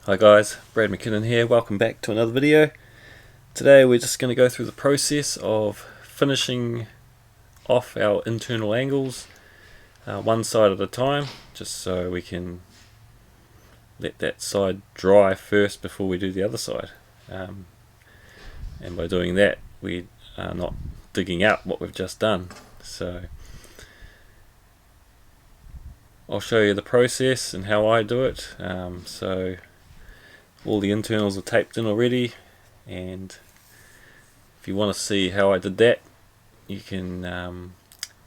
Hi guys, Brad McKinnon here, welcome back to another video. Today we're just going to go through the process of finishing off our internal angles one side at a time, just so we can let that side dry first before we do the other side. And by doing that we are not digging out what we've just done. So I'll show you the process and how I do it. So all the internals are taped in already, and if you want to see how I did that, you can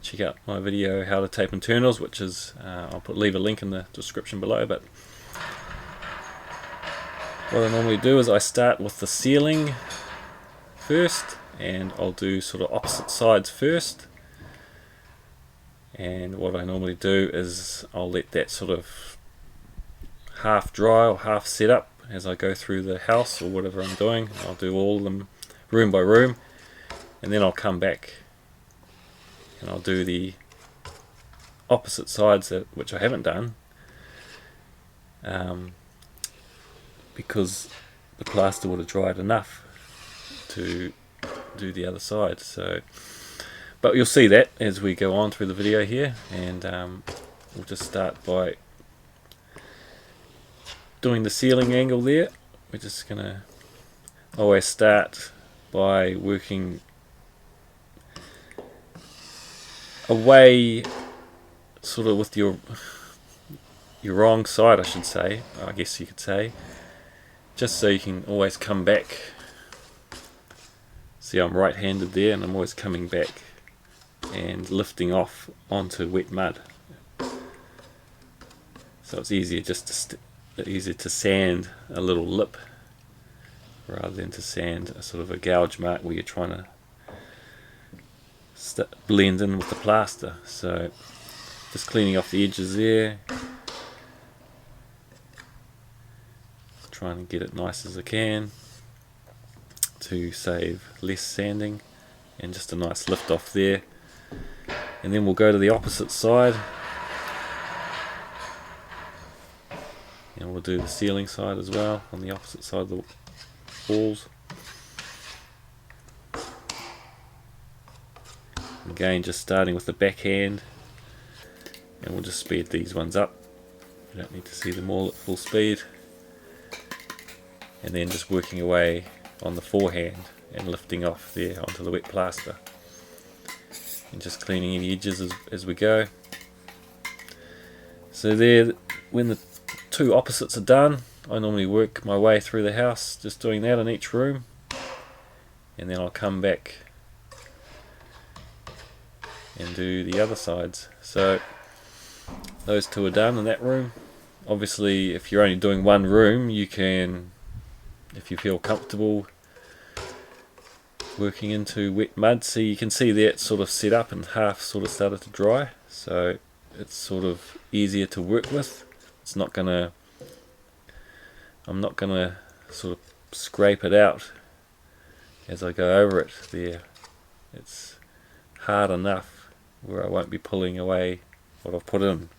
check out my video how to tape internals, which is I'll leave a link in the description below. But what I normally do is I start with the ceiling first, and I'll do sort of opposite sides first. And what I normally do is I'll let that sort of half dry or half set up as I go through the house or whatever I'm doing. I'll do all of them room by room, and then I'll come back and I'll do the opposite sides, which I haven't done because the plaster would have dried enough to do the other side. So, but you'll see that as we go on through the video here, and we'll just start by doing the ceiling angle there. We're just gonna always start by working away sort of with your wrong side, I should say, I guess you could say, just so you can always come back. See, I'm right-handed there, and I'm always coming back and lifting off onto wet mud, so it's easier just to sand a little lip rather than to sand a sort of a gouge mark where you're trying to blend in with the plaster. So just cleaning off the edges there, trying to get it nice as I can to save less sanding, and just a nice lift off there. And then we'll go to the opposite side, and we'll do the ceiling side as well on the opposite side of the walls. Again, just starting with the backhand, and we'll just speed these ones up. You don't need to see them all at full speed. And then just working away on the forehand and lifting off there onto the wet plaster, and just cleaning any edges as we go. So there, when the two opposites are done, I normally work my way through the house just doing that in each room, and then I'll come back and do the other sides. So those two are done in that room. Obviously, if you're only doing one room, you can, if you feel comfortable working into wet mud, so you can see that sort of set up and half sort of started to dry, so it's sort of easier to work with. It's not gonna, I'm not gonna sort of scrape it out as I go over it there. It's hard enough where I won't be pulling away what I've put in.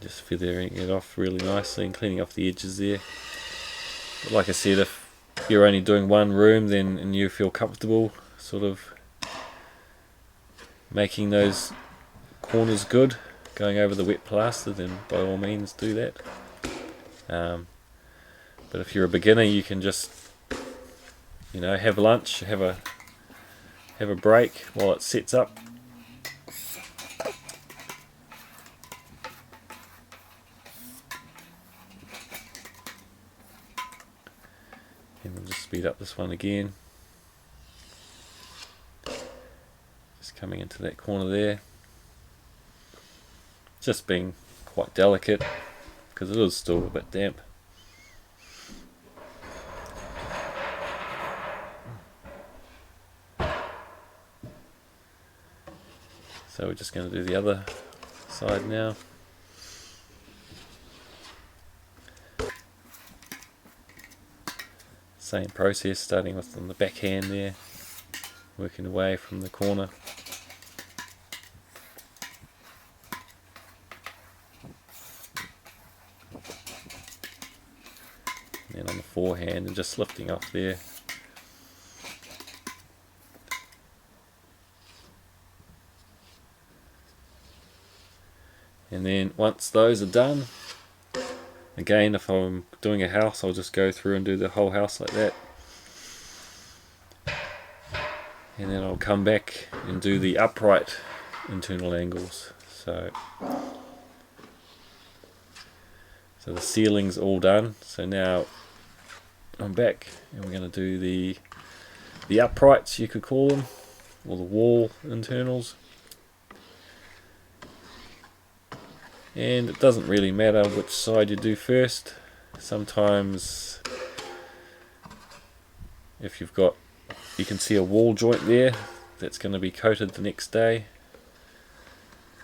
Just feathering it off really nicely and cleaning off the edges there. But like I said, if you're only doing one room, then and you feel comfortable sort of making those corners good, going over the wet plaster, then by all means do that. But if you're a beginner, you can just, you know, have lunch, have a break while it sets up. And we'll just speed up this one again. Just coming into that corner there. Just being quite delicate because it is still a bit damp. So we're just going to do the other side now. Same process, starting with on the backhand there, working away from the corner. and on the forehand, and just lifting off there. And then once those are done, again, if I'm doing a house, I'll just go through and do the whole house like that. And then I'll come back and do the upright internal angles. So the ceiling's all done. So now I'm back and we're going to do the uprights, you could call them, or the wall internals. And it doesn't really matter which side you do first. Sometimes if you've got, you can see a wall joint there that's going to be coated the next day.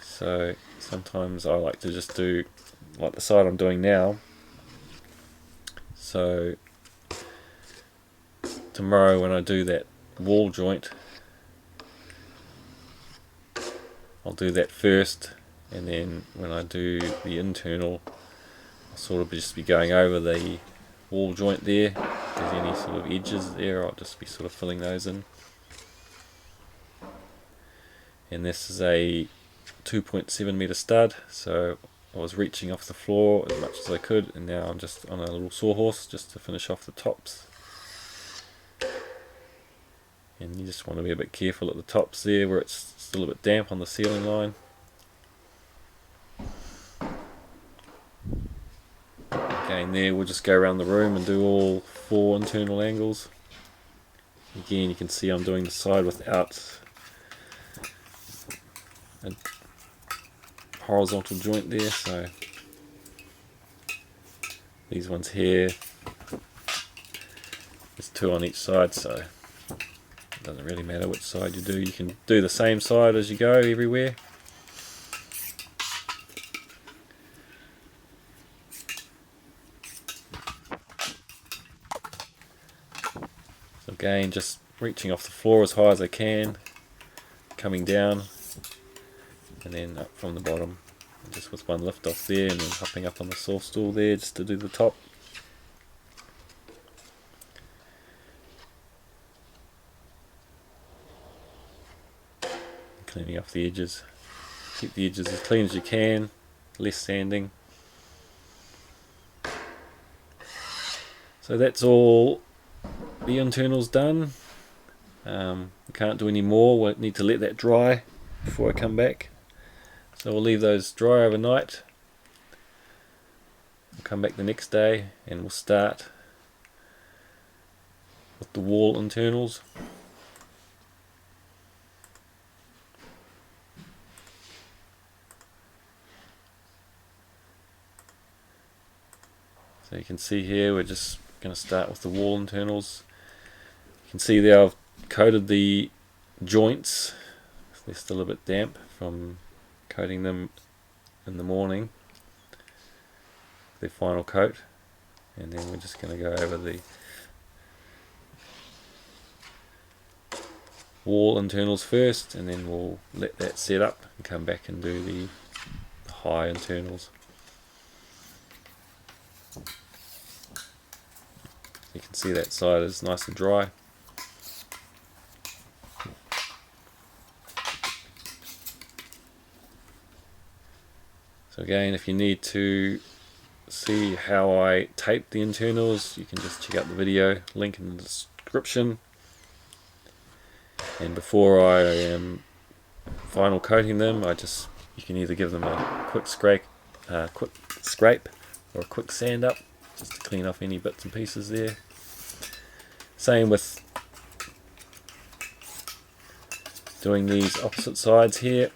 So sometimes I like to just do like the side I'm doing now. So tomorrow when I do that wall joint, I'll do that first, and then when I do the internal, I'll sort of just be going over the wall joint there. If there's any sort of edges there, I'll just be sort of filling those in. And this is a 2.7 meter stud, so I was reaching off the floor as much as I could, and now I'm just on a little sawhorse just to finish off the tops. And you just want to be a bit careful at the tops there where it's still a bit damp on the ceiling line. Again, there we'll just go around the room and do all 4 internal angles. Again, you can see I'm doing the side without a horizontal joint there, so these ones here, there's 2 on each side, so it doesn't really matter which side you do. You can do the same side as you go everywhere. So again, just reaching off the floor as high as I can, coming down, and then up from the bottom, just with one lift off there, and then hopping up on the saw stool there just to do the top. Cleaning off the edges. Keep the edges as clean as you can, less sanding. So that's all the internals done. We can't do any more, we'll need to let that dry before I come back. So we'll leave those dry overnight. We'll come back the next day and we'll start with the wall internals. So you can see here we're just going to start with the wall internals. You can see there I've coated the joints. They're still a bit damp from coating them in the morning, their final coat, and then we're just going to go over the wall internals first, and then we'll let that set up and come back and do the high internals. You can see that side is nice and dry. So again, if you need to see how I tape the internals, you can just check out the video, link in the description. And before I am final coating them, you can either give them a quick scrape or a quick sand up, just to clean off any bits and pieces there. Same with doing these opposite sides here.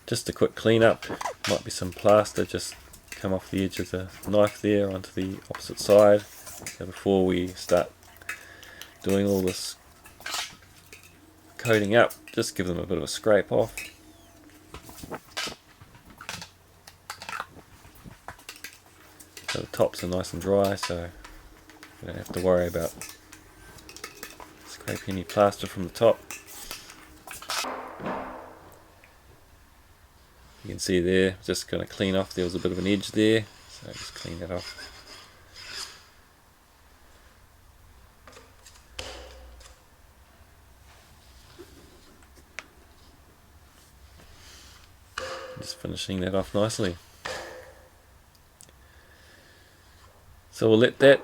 Just a quick clean up, might be some plaster just come off the edge of the knife there onto the opposite side. So before we start doing all this coating up, just give them a bit of a scrape off. So the tops are nice and dry, so you don't have to worry about scraping any plaster from the top. You can see there, just going to clean off, there was a bit of an edge there, so So just clean that off. Just finishing that off nicely. So we'll let that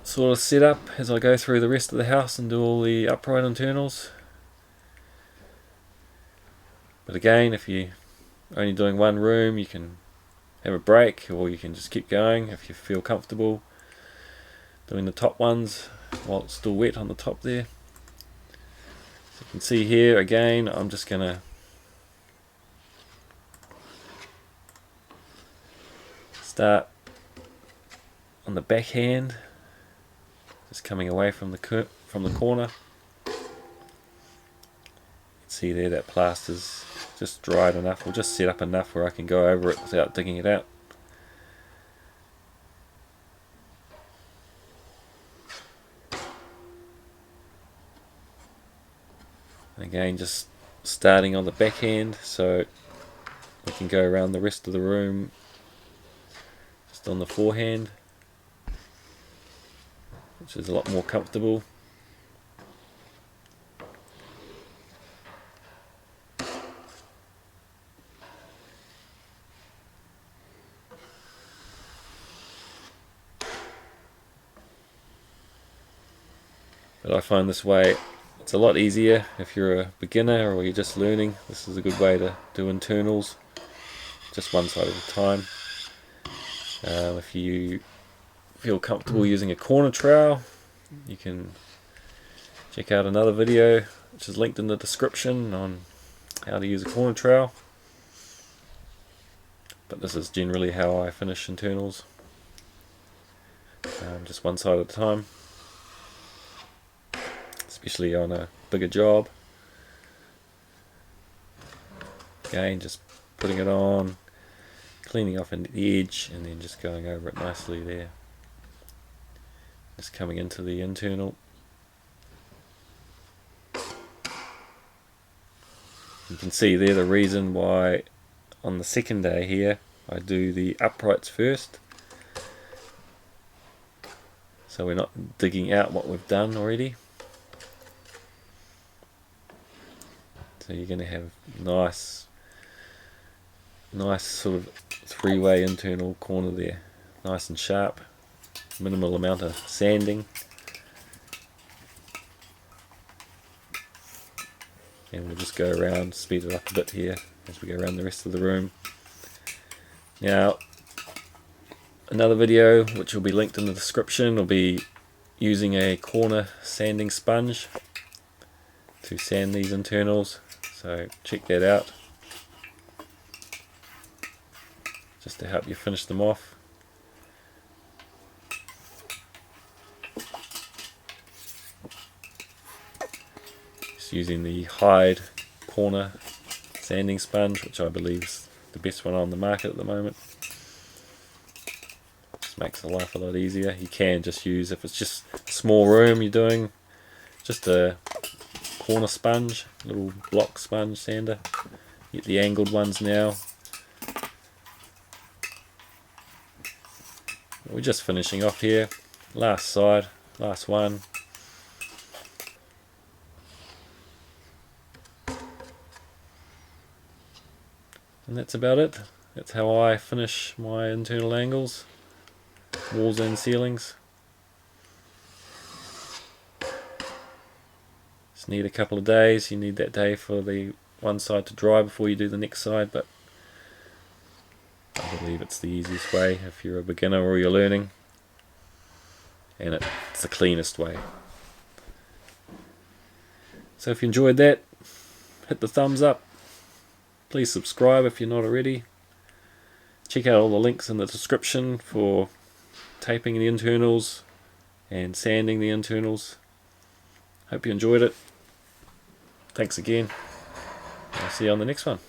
sort of set up as I go through the rest of the house and do all the upright internals. But again, if you're only doing one room, you can have a break, or you can just keep going if you feel comfortable doing the top ones while it's still wet on the top there. So you can see here again, I'm just going to start on the backhand, just coming away from the corner. You can see there that plaster's just dried enough, or just set up enough where I can go over it without digging it out. And again, just starting on the backhand so we can go around the rest of the room just on the forehand, which is a lot more comfortable. But I find this way it's a lot easier if you're a beginner or you're just learning. This is a good way to do internals, just one side at a time. If you feel comfortable using a corner trowel, you can check out another video which is linked in the description on how to use a corner trowel. But this is generally how I finish internals, just one side at a time, especially on a bigger job. Again, just putting it on, cleaning off the edge, and then just going over it nicely there. Just coming into the internal. You can see there the reason why on the second day here I do the uprights first, so we're not digging out what we've done already. So you're going to have nice sort of three-way internal corner there, nice and sharp, minimal amount of sanding. And we'll just go around, speed it up a bit here as we go around the rest of the room. Now, another video which will be linked in the description will be using a corner sanding sponge to sand these internals, so check that out, just to help you finish them off. Using the Hyde corner sanding sponge, which I believe is the best one on the market at the moment. Just makes the life a lot easier. You can just use, if it's just a small room you're doing, just a corner sponge, little block sponge sander. Get the angled ones now. We're just finishing off here. Last side, last one. And that's about it. That's how I finish my internal angles, walls and ceilings. Just need a couple of days. You need that day for the one side to dry before you do the next side, but I believe it's the easiest way if you're a beginner or you're learning, and it's the cleanest way. So if you enjoyed that, hit the thumbs up. Please subscribe if you're not already. Check out all the links in the description for taping the internals and sanding the internals. Hope you enjoyed it. Thanks again. I'll see you on the next one.